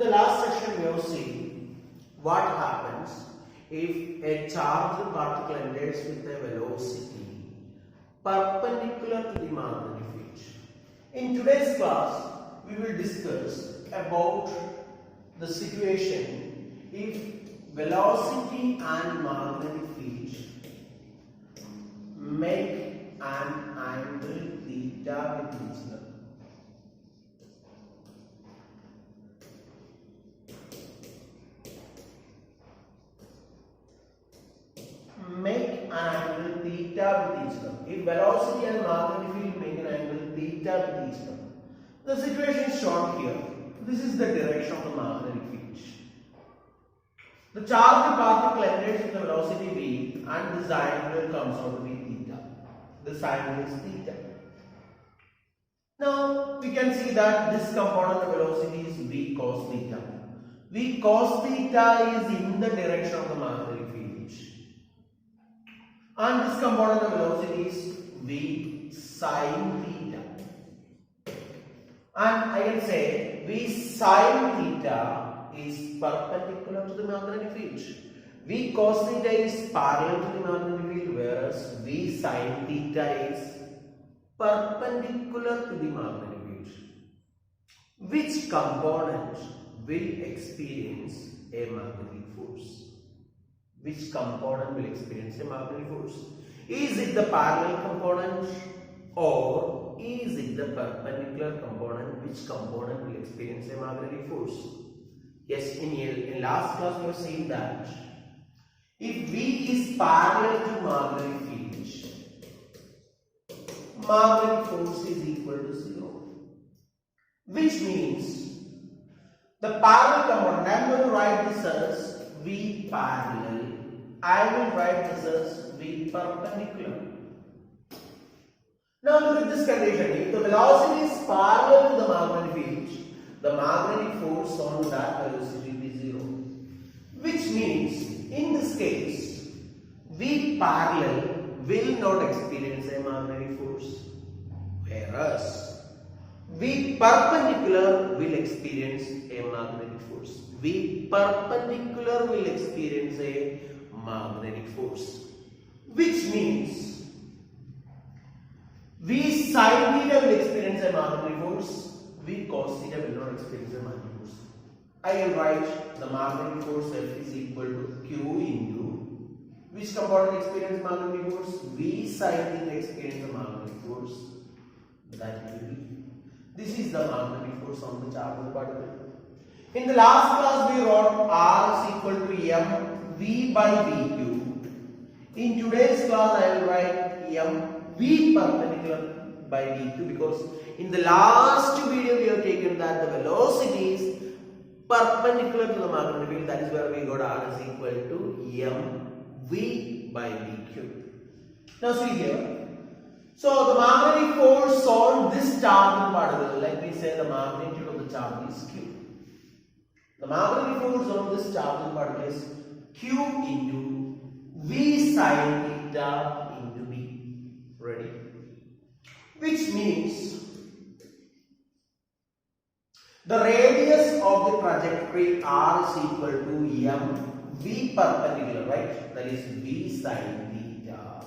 In the last session we have seen what happens if a charged particle enters with a velocity perpendicular to the magnetic field. In today's class we will discuss about the situation if velocity and magnetic field make an angle theta with each other. Make an angle theta with each other. If velocity and magnetic field make an angle theta with each other. The situation is shown here. This is the direction of the magnetic field. The charged particle enters with the velocity v and this angle comes out to be theta. This angle is theta. Now we can see that this component of velocity is v cos theta. V cos theta is in the direction of the magnetic field. And this component of velocity is v sin theta. And I can say v sin theta is perpendicular to the magnetic field. V cos theta is parallel to the magnetic field, whereas v sin theta is perpendicular to the magnetic field. Which component will experience a magnetic force? Which component will experience a magnetic force? Is it the parallel component or is it the perpendicular component? Which component will experience a magnetic force? Yes, in last class we have seen that if V is parallel to magnetic field, magnetic force is equal to 0. Which means the parallel component, I am going to write this as V parallel, I will write this as V perpendicular. Now look at this condition. If the velocity is parallel to the magnetic field, the magnetic force on that velocity will be 0. Which means, in this case, V parallel will not experience a magnetic force, whereas V perpendicular will experience a magnetic force. V perpendicular will experience a magnetic force. Which means, V sin theta will experience a magnetic force. V cos theta will not experience a magnetic force. I will write the magnetic force F is equal to Q into which component experience magnetic force? V sin theta experience the magnetic force. That will be. This is the magnetic force on the charged particle. In the last class we wrote R is equal to M V by VQ. In today's class I will write M V perpendicular by VQ because in the last video we have taken that the velocity is perpendicular to the magnetic field. That is where we got R is equal to mv by VQ. Now see here. So the magnetic force on this charged particle, let me say the magnitude of the charge is Q. The magnetic force on this charged particle is Q into V sin theta into V. Ready? Which means the radius of the trajectory R is equal to M V perpendicular, right? That is V sin theta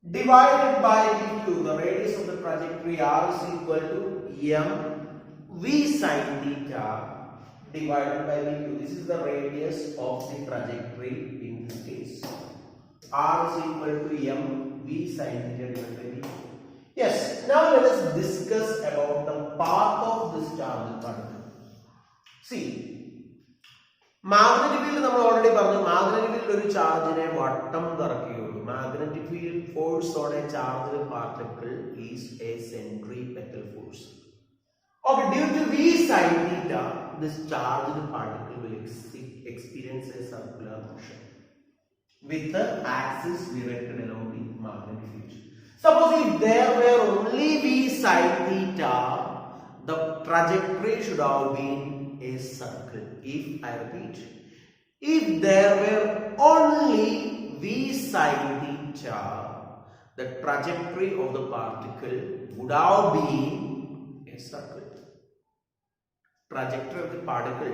divided by VQ. The radius of the trajectory R is equal to M V sin theta divided by VQ. This is the radius of the trajectory in this case. R is equal to M V sin theta divided by VQ. Yes, now let us discuss about the path of this charged particle. See, magnetic field we already പറഞ്ഞു. Magnetic field ഒരു ചാർജിനെ വട്ടം കറക്കുകയുള്ളൂ. Magnetic field force on a charged particle is a centripetal force. Okay, due to V sin theta, this charged particle will experience a circular motion with the axis directed along the magnetic field. Suppose if there were only V sin theta, the trajectory should have been a circle. If I repeat, if there were only V sin theta, the trajectory of the particle would have been a circle. trajectory of the particle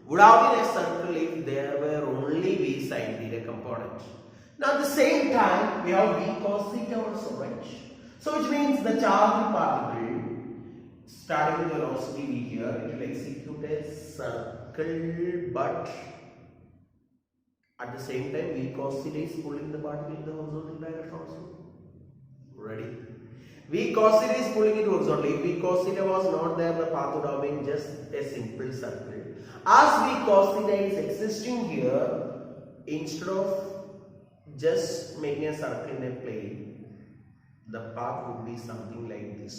would have been a circle if there were only V sin theta component. Now at the same time we have V cos theta also, right? So which means the charged particle starting with velocity V here, it will execute a circle, but at the same time V cos theta is pulling the particle in the horizontal direction also. Ready? V cos theta is pulling it horizontally. If V cos theta was not there, the path would have been just a simple circle. As V cos theta is existing here, instead of just making a circle in a plane, the path would be something like this.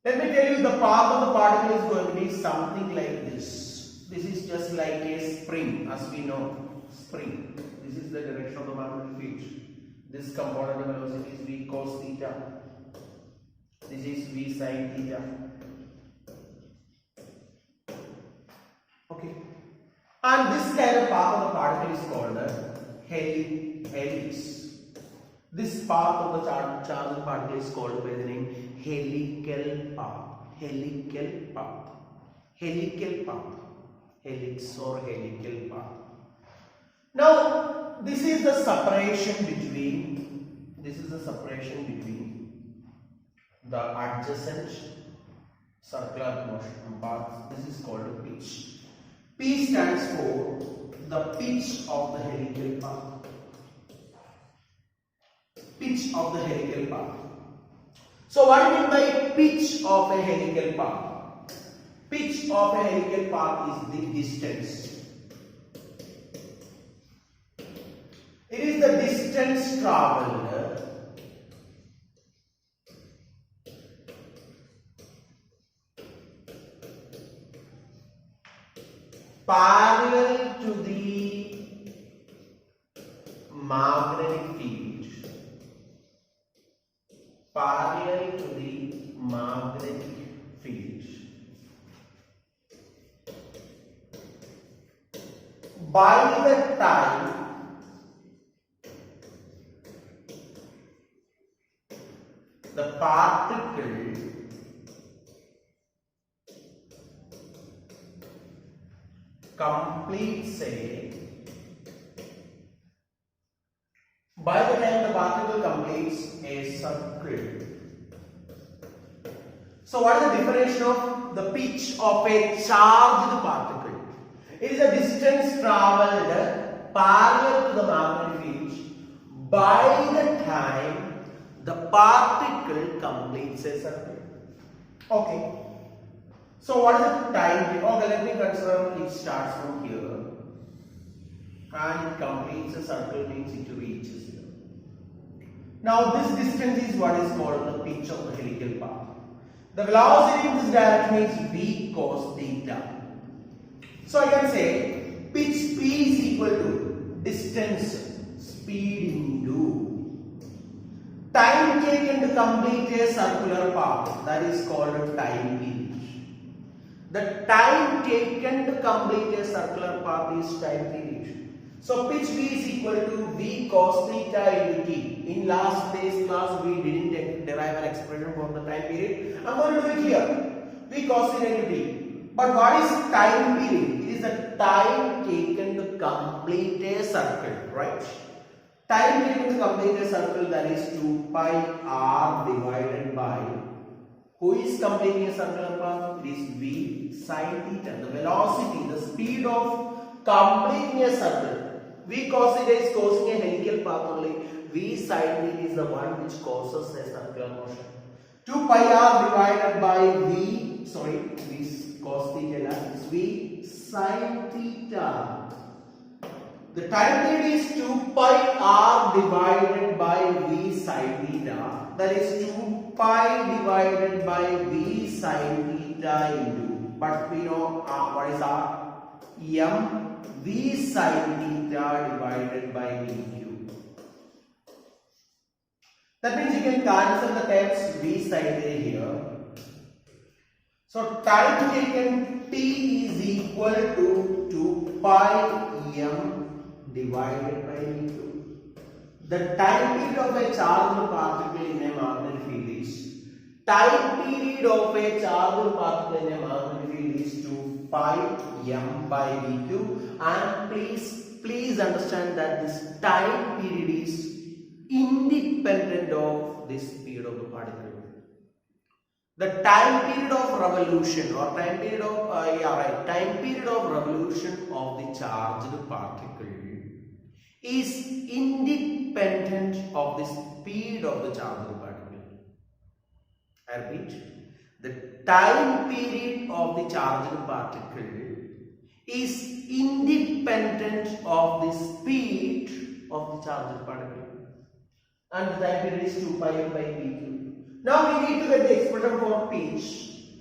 Let me tell you, the path of the particle is going to be something like this. This is just like a spring, as we know, spring. This is the direction of the magnetic field. This component of velocity is V cos theta. This is V sin theta. Okay. And this kind of path of the particle is called a helix. This path of the charged particle is called by the name helical path. Helical path. Helical path. Helix or helical path. Now, this is the separation between the adjacent circular motion paths. This is called a pitch. P stands for the pitch of the helical path. Pitch of the helical path. So what do you mean by pitch of a helical path? Pitch of a helical path is the distance. It is the distance traveled parallel to the magnetic field. Parallel to the magnetic field. By the time the particle completes a circle. So what is the definition of the pitch of a charged particle? It is a distance traveled parallel to the magnetic field by the time the particle completes a circle. Okay. So what is the time? Okay, let me consider it starts from here and it completes a circle, means it reaches here. Now this distance is what is called the pitch of the helical path. The velocity in this direction is V cos theta. So I can say pitch P is equal to distance speed into time taken to complete a circular path, that is called time period. The time taken to complete a circular path is time period. So pitch V is equal to V cos theta into T. In last day's class we didn't derive an expression for the time period. I'm going to do it here. V cos theta into T. But what is time period? It is the time taken to complete a circle, right? Time taken to complete a circle, that is 2 pi r divided by, who is completing a circular path? It is V sin theta. The velocity, the speed of completing a circle. V cos theta is causing a helical path only. V sin theta is the one which causes a circular motion. 2 pi r divided by V cos theta is V sin theta. The time period is 2 pi r divided by V sin theta. That is 2 pi divided by V sin theta into, but we know what is r? M V sin theta divided by V cube. That means you can cancel the terms V sin theta here. So time taken T is equal to 2 pi M divided by V cube. The time period of a charged particle in a magnetic field is time period of a charged particle in a magnetic pi m by VQ, and please understand that this time period is independent of the speed of the particle. The time period of revolution or time period of time period of revolution of the charged particle is independent of the speed of the charged particle. I repeat, the time period of the charged particle is independent of the speed of the charged particle, and the time period is 2 pi m by VQ. Now we need to get the expression for pitch.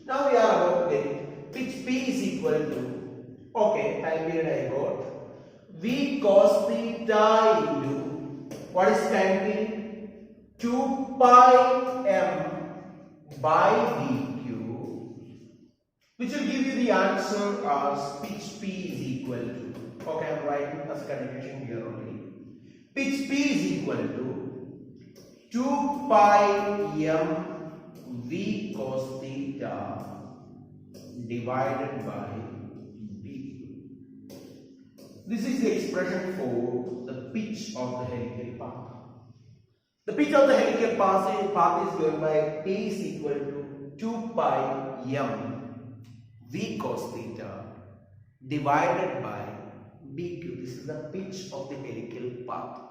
Now we are about to get it. Pitch P is equal to, okay, time period I got, V cos theta into, what is time period? 2 pi m by VQ, which will give you the answer as pitch P is equal to, okay, I am writing as continuation here only. Pitch P is equal to 2 pi m V cos theta divided by B. This is the expression for the pitch of the helical path. The pitch of the helical path is given by P is equal to 2 pi m V cos theta divided by BQ. This is the pitch of the helical path.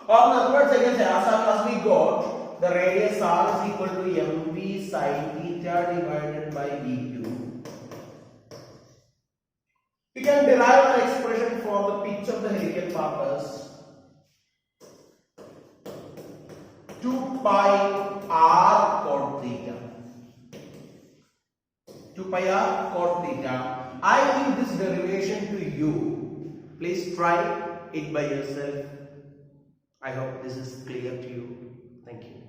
Or in other words, I can say as we got the radius r is equal to mv sin theta divided by VQ. We can derive an expression for the pitch of the helical path as 2 pi r cot theta. 2 pi r cot theta. I leave this derivation to you. Please try it by yourself. I hope this is clear to you. Thank you.